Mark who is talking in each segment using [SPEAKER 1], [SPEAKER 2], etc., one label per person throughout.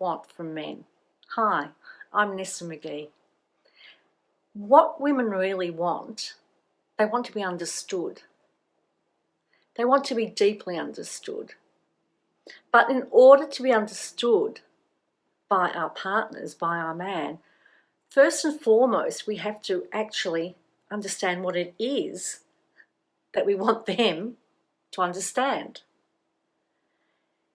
[SPEAKER 1] want from men. Hi, I'm Nassa Magee. What women really want, they want to be understood. They want to be deeply understood. But in order to be understood by our partners, by our man, first and foremost, we have to actually understand what it is that we want them to understand.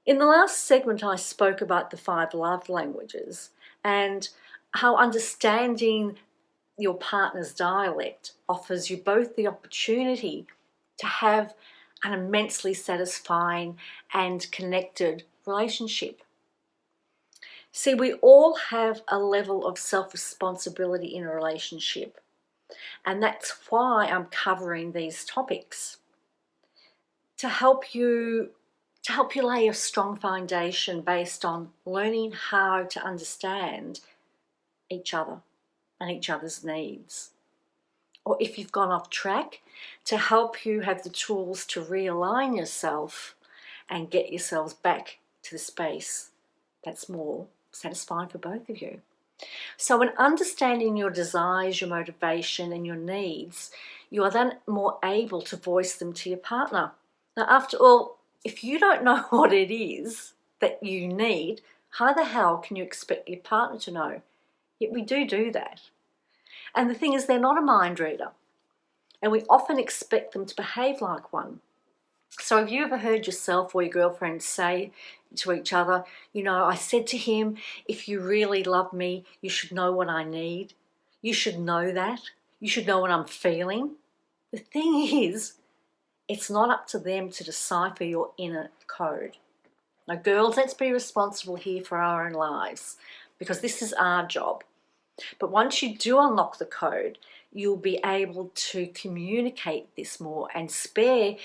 [SPEAKER 1] In the last segment, I spoke about the 5 love languages and how understanding your partner's dialect offers you both the opportunity to have an immensely satisfying and connected relationship. See, we all have a level of self-responsibility in a relationship, and that's why I'm covering these topics, to help you lay a strong foundation based on learning how to understand each other and each other's needs. Or if you've gone off track, to help you have the tools to realign yourself and get yourselves back to the space that's more satisfying for both of you. So in understanding your desires, your motivation and your needs, you are then more able to voice them to your partner. Now, after all, if you don't know what it is that you need, how the hell can you expect your partner to know? Yet we do that. And the thing is, they're not a mind reader, and we often expect them to behave like one. So have you ever heard yourself or your girlfriend say to each other, you know, I said to him, if you really love me, you should know what I need. You should know that. You should know what I'm feeling. The thing is, it's not up to them to decipher your inner code. Now, girls, let's be responsible here for our own lives, because this is our job. But once you do unlock the code, you'll be able to communicate this more and spare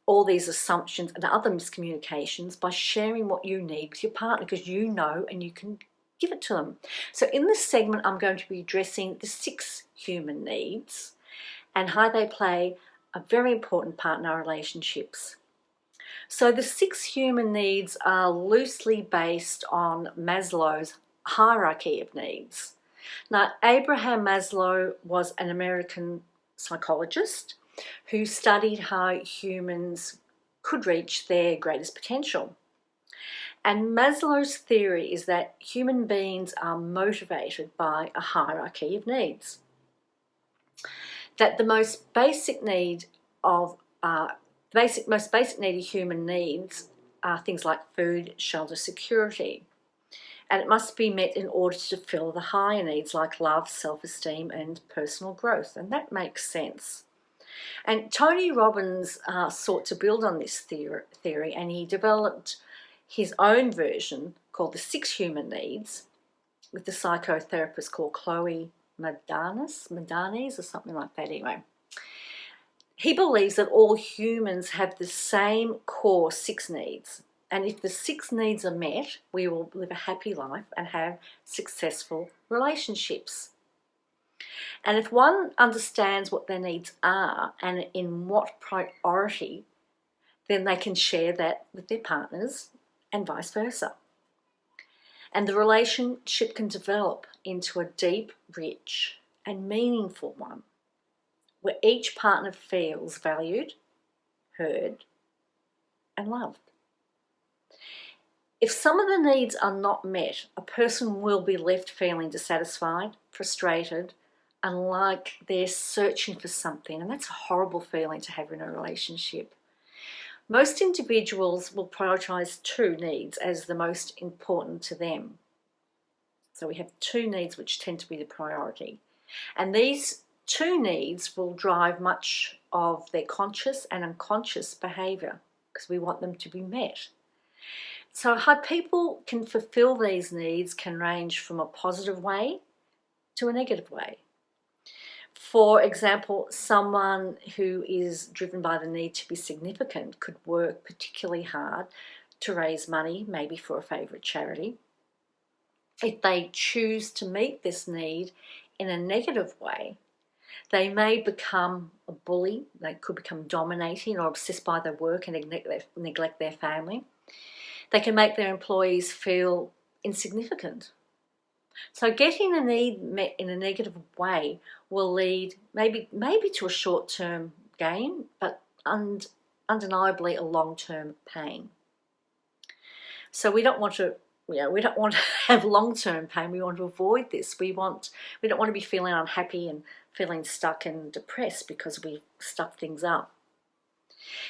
[SPEAKER 1] all these assumptions and other miscommunications by sharing what you need with your partner, because you know and you can give it to them. So in this segment, I'm going to be addressing the 6 human needs and how they play a very important part in our relationships. So the 6 human needs are loosely based on Maslow's hierarchy of needs. Now, Abraham Maslow was an American psychologist who studied how humans could reach their greatest potential. And Maslow's theory is that human beings are motivated by a hierarchy of needs. That the most basic need of human needs are things like food, shelter, security. And it must be met in order to fulfill the higher needs like love, self-esteem and personal growth. And that makes sense. And Tony Robbins sought to build on this theory, and he developed his own version called the 6 human needs with the psychotherapist called Chloe Madanes or something like that anyway. He believes that all humans have the same core 6 needs. And if the 6 needs are met, we will live a happy life and have successful relationships. And if one understands what their needs are and in what priority, then they can share that with their partners and vice versa. And the relationship can develop into a deep, rich and meaningful one, where each partner feels valued, heard and loved. If some of the needs are not met, a person will be left feeling dissatisfied, frustrated, and like they're searching for something. And that's a horrible feeling to have in a relationship. Most individuals will prioritize 2 needs as the most important to them. So we have 2 needs which tend to be the priority. And these 2 needs will drive much of their conscious and unconscious behavior because we want them to be met. So how people can fulfill these needs can range from a positive way to a negative way. For example, someone who is driven by the need to be significant could work particularly hard to raise money, maybe for a favourite charity. If they choose to meet this need in a negative way, they may become a bully, they could become dominating or obsessed by their work and neglect their family. They can make their employees feel insignificant. So getting a need met in a negative way will lead maybe to a short-term gain, but undeniably a long-term pain. So we don't want to, we don't want to have long-term pain. We want to avoid this. We don't want to be feeling unhappy and feeling stuck and depressed because we stuff things up.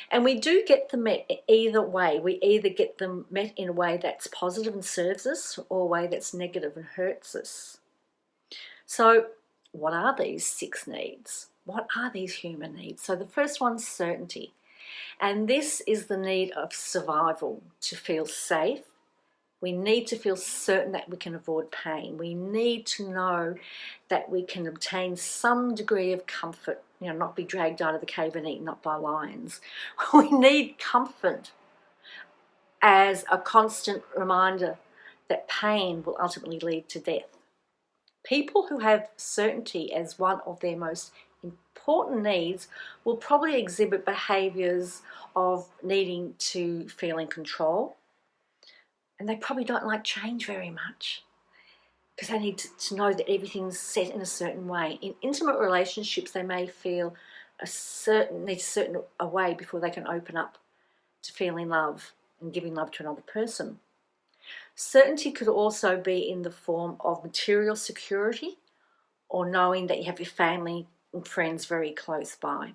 [SPEAKER 1] And we do get them met either way. We either get them met in a way that's positive and serves us, or a way that's negative and hurts us. So what are these 6 needs? What are these human needs? So the first one's certainty. And this is the need of survival, to feel safe. We need to feel certain that we can avoid pain. We need to know that we can obtain some degree of comfort, not be dragged out of the cave and eaten up by lions. We need comfort as a constant reminder that pain will ultimately lead to death. People who have certainty as one of their most important needs will probably exhibit behaviours of needing to feel in control. And they probably don't like change very much because they need to know that everything's set in a certain way. In intimate relationships, they may feel need a certain way before they can open up to feeling love and giving love to another person. Certainty could also be in the form of material security, or knowing that you have your family and friends very close by.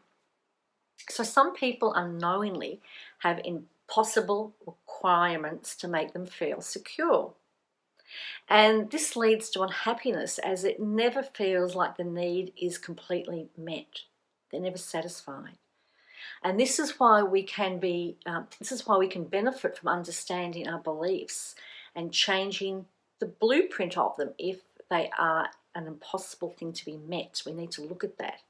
[SPEAKER 1] So some people unknowingly have impossible requirements to make them feel secure. And this leads to unhappiness, as it never feels like the need is completely met. They're never satisfied. And this is why we can benefit from understanding our beliefs and changing the blueprint of them if they are an impossible thing to be met. We need to look at that.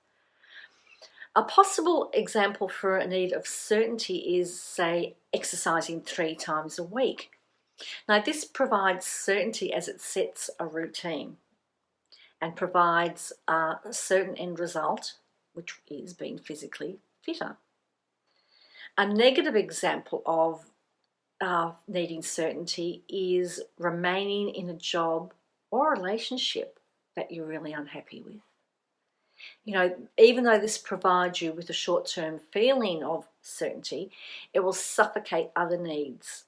[SPEAKER 1] A possible example for a need of certainty is, say, exercising 3 times a week. Now, this provides certainty as it sets a routine and provides a certain end result, which is being physically fitter. A negative example of needing certainty is remaining in a job or a relationship that you're really unhappy with. Even though this provides you with a short-term feeling of certainty, it will suffocate other needs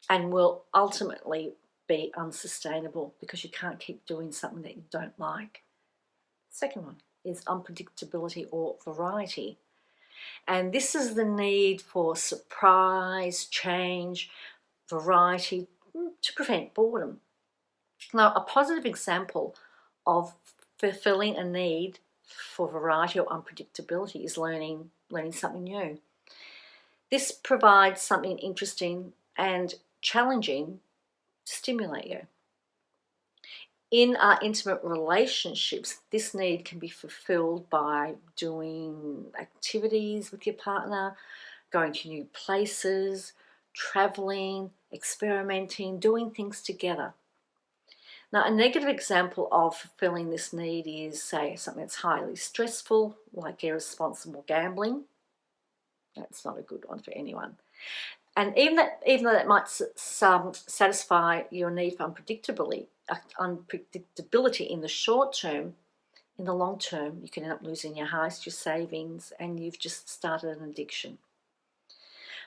[SPEAKER 1] and will ultimately be unsustainable because you can't keep doing something that you don't like. Second one is unpredictability or variety. And this is the need for surprise, change, variety to prevent boredom. Now, a positive example of fulfilling a need for variety or unpredictability is learning something new. This provides something interesting and challenging to stimulate you. In our intimate relationships, this need can be fulfilled by doing activities with your partner, going to new places, traveling, experimenting, doing things together. Now, a negative example of fulfilling this need is, say, something that's highly stressful, like irresponsible gambling. That's not a good one for anyone. And even though that might satisfy your need for unpredictability in the short term, in the long term, you can end up losing your house, your savings, and you've just started an addiction.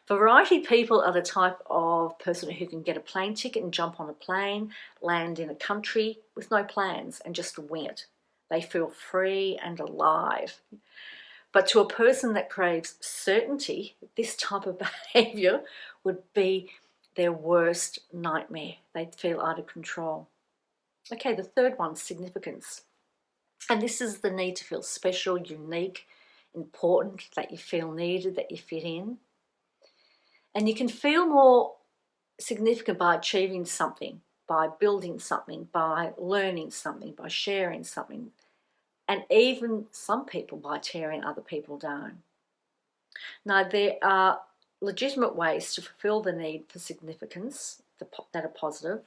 [SPEAKER 1] Variety people are the type of person who can get a plane ticket and jump on a plane, land in a country with no plans and just wing it. They feel free and alive. But to a person that craves certainty, this type of behaviour would be their worst nightmare. They'd feel out of control. Okay, the third one, significance. And this is the need to feel special, unique, important, that you feel needed, that you fit in. And you can feel more significant by achieving something, by building something, by learning something, by sharing something, and even some people by tearing other people down. Now, there are legitimate ways to fulfill the need for significance that are positive,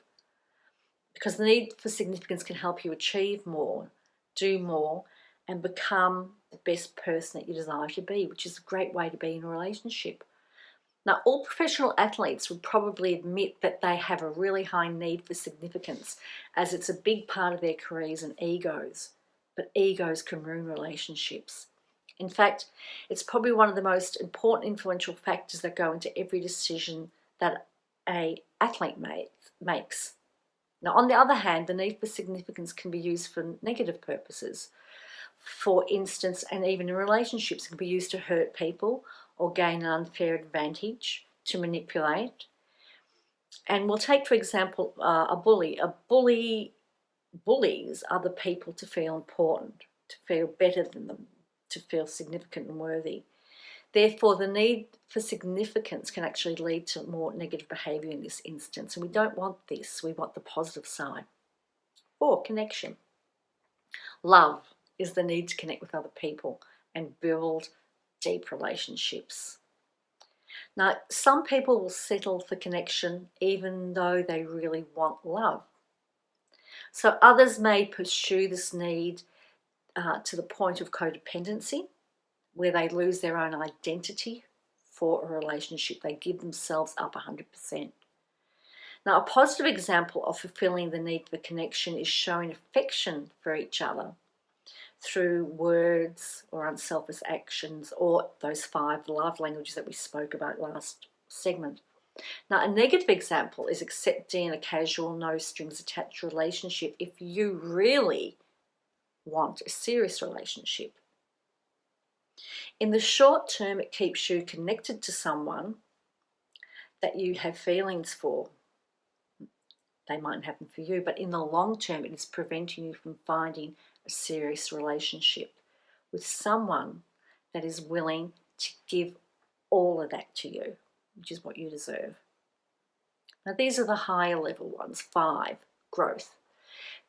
[SPEAKER 1] because the need for significance can help you achieve more, do more, and become the best person that you desire to be, which is a great way to be in a relationship. Now, all professional athletes would probably admit that they have a really high need for significance, as it's a big part of their careers and egos. But egos can ruin relationships. In fact, it's probably one of the most important influential factors that go into every decision that an athlete makes. Now, on the other hand, the need for significance can be used for negative purposes. For instance, and even in relationships, it can be used to hurt people or gain an unfair advantage, to manipulate. And we'll take, for example, a bully. Bullies other people to feel important, to feel better than them, to feel significant and worthy. Therefore, the need for significance can actually lead to more negative behaviour in this instance, and we don't want this. We want the positive side. 4, connection. Love is the need to connect with other people and build deep relationships. Now, some people will settle for connection even though they really want love. So others may pursue this need to the point of codependency, where they lose their own identity for a relationship. They give themselves up 100%. Now, a positive example of fulfilling the need for connection is showing affection for each other through words or unselfish actions, or those 5 love languages that we spoke about last segment. Now, a negative example is accepting a casual, no strings attached relationship if you really want a serious relationship. In the short term, it keeps you connected to someone that you have feelings for. They might happen for you, but in the long term, it is preventing you from finding a serious relationship with someone that is willing to give all of that to you, which is what you deserve. Now, these are the higher level ones. 5, growth.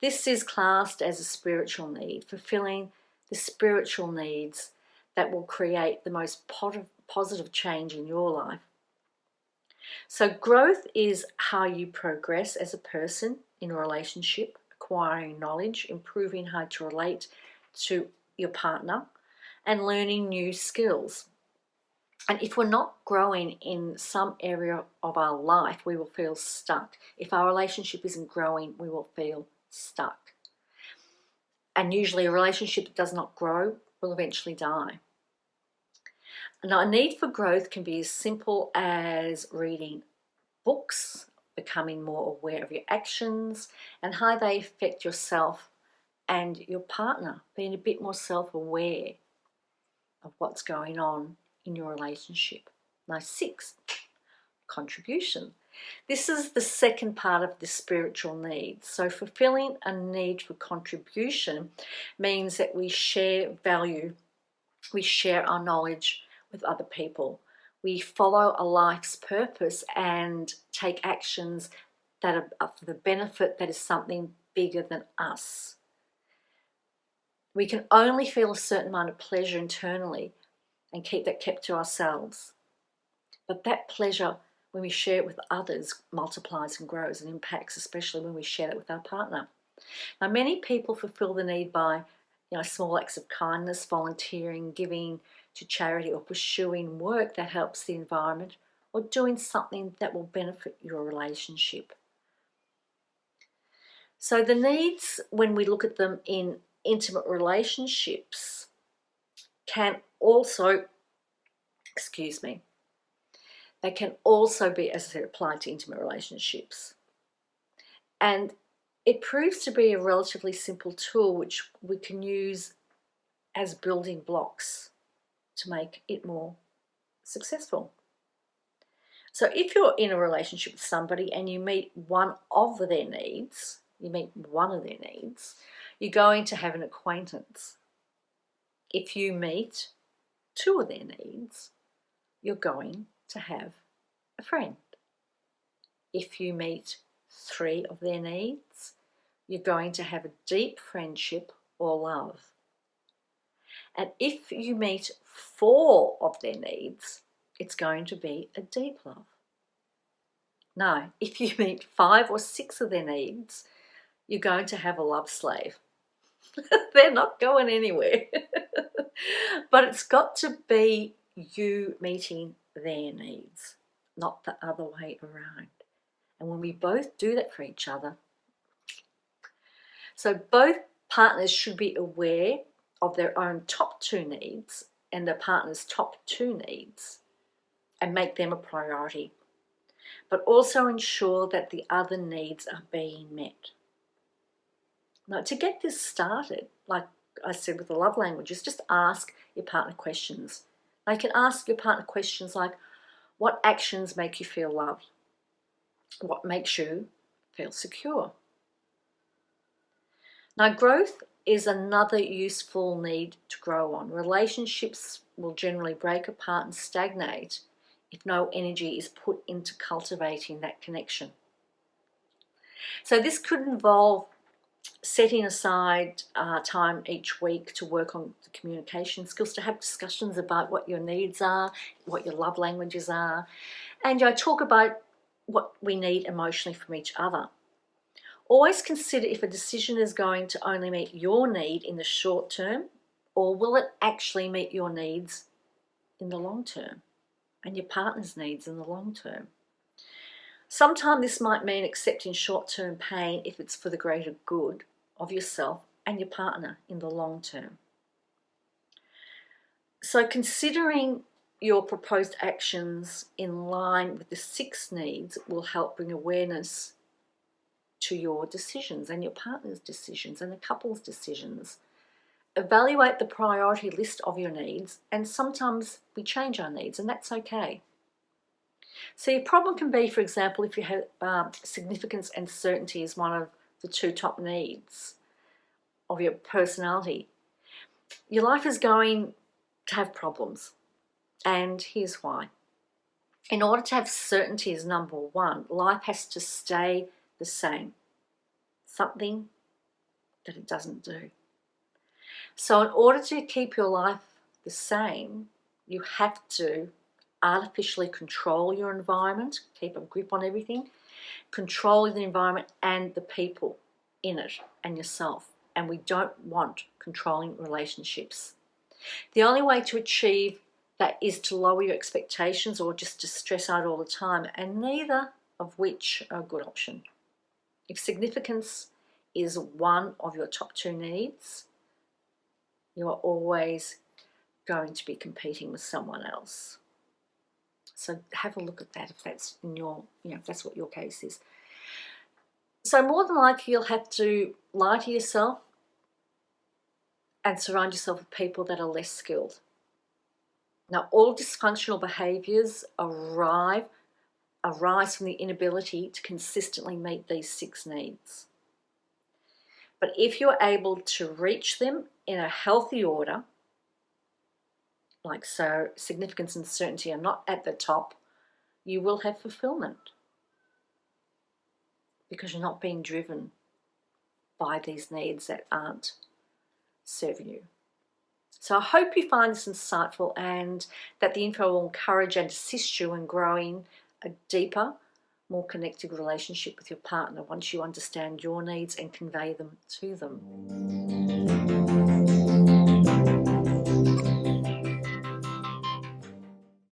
[SPEAKER 1] This is classed as a spiritual need, fulfilling the spiritual needs that will create the most positive change in your life. So growth is how you progress as a person in a relationship, acquiring knowledge, improving how to relate to your partner, and learning new skills. And if we're not growing in some area of our life, we will feel stuck. If our relationship isn't growing, we will feel stuck. And usually a relationship that does not grow will eventually die. Now, a need for growth can be as simple as reading books, becoming more aware of your actions and how they affect yourself and your partner, being a bit more self-aware of what's going on in your relationship. Now, 6, contribution. This is the second part of the spiritual needs. So fulfilling a need for contribution means that we share value, we share our knowledge with other people. We follow a life's purpose and take actions that are for the benefit that is something bigger than us. We can only feel a certain amount of pleasure internally and keep that kept to ourselves. But that pleasure, when we share it with others, multiplies and grows and impacts, especially when we share it with our partner. Now, many people fulfill the need by small acts of kindness, volunteering, giving to charity, or pursuing work that helps the environment, or doing something that will benefit your relationship. So the needs, when we look at them in intimate relationships, can also, they can also be, as I said, applied to intimate relationships. And it proves to be a relatively simple tool which we can use as building blocks to make it more successful. So if you're in a relationship with somebody and you meet one of their needs, you're going to have an acquaintance. If you meet 2 of their needs, you're going to have a friend. If you meet 3 of their needs, you're going to have a deep friendship or love. And if you meet 4 of their needs, it's going to be a deep love. Now, if you meet 5 or 6 of their needs, you're going to have a love slave. They're not going anywhere. But it's got to be you meeting their needs. not the other way around. And when we both do that for each other, so both partners should be aware of their own top 2 needs and their partner's top 2 needs and make them a priority, but also ensure that the other needs are being met. Now, to get this started, like I said with the love languages, just ask your partner questions. Now, you can ask your partner questions like, what actions make you feel loved? What makes you feel secure? Now, growth is another useful need to grow on. Relationships will generally break apart and stagnate if no energy is put into cultivating that connection. So this could involve setting aside time each week to work on the communication skills, to have discussions about what your needs are, what your love languages are, and talk about what we need emotionally from each other. Always consider if a decision is going to only meet your need in the short term, or will it actually meet your needs in the long term and your partner's needs in the long term. Sometimes this might mean accepting short-term pain if it's for the greater good of yourself and your partner in the long term. So considering your proposed actions in line with the 6 needs will help bring awareness to your decisions and your partner's decisions and the couple's decisions. Evaluate the priority list of your needs, and sometimes we change our needs, and that's okay. So your problem can be, for example, if you have significance and certainty as one of the 2 top needs of your personality, your life is going to have problems, and here's why. In order to have certainty as number 1, life has to stay the same, something that it doesn't do. So in order to keep your life the same, you have to artificially control your environment, keep a grip on everything, control the environment and the people in it and yourself. And we don't want controlling relationships. The only way to achieve that is to lower your expectations or just to stress out all the time, and neither of which are a good option. If significance is one of your top 2 needs, you are always going to be competing with someone else. So have a look at that if that's in your, if that's what your case is. So more than likely you'll have to lie to yourself and surround yourself with people that are less skilled. Now, all dysfunctional behaviours arise from the inability to consistently meet these 6 needs. But if you're able to reach them in a healthy order, like so significance and certainty are not at the top, you will have fulfillment because you're not being driven by these needs that aren't serving you. So I hope you find this insightful and that the info will encourage and assist you in growing a deeper, more connected relationship with your partner once you understand your needs and convey them to them.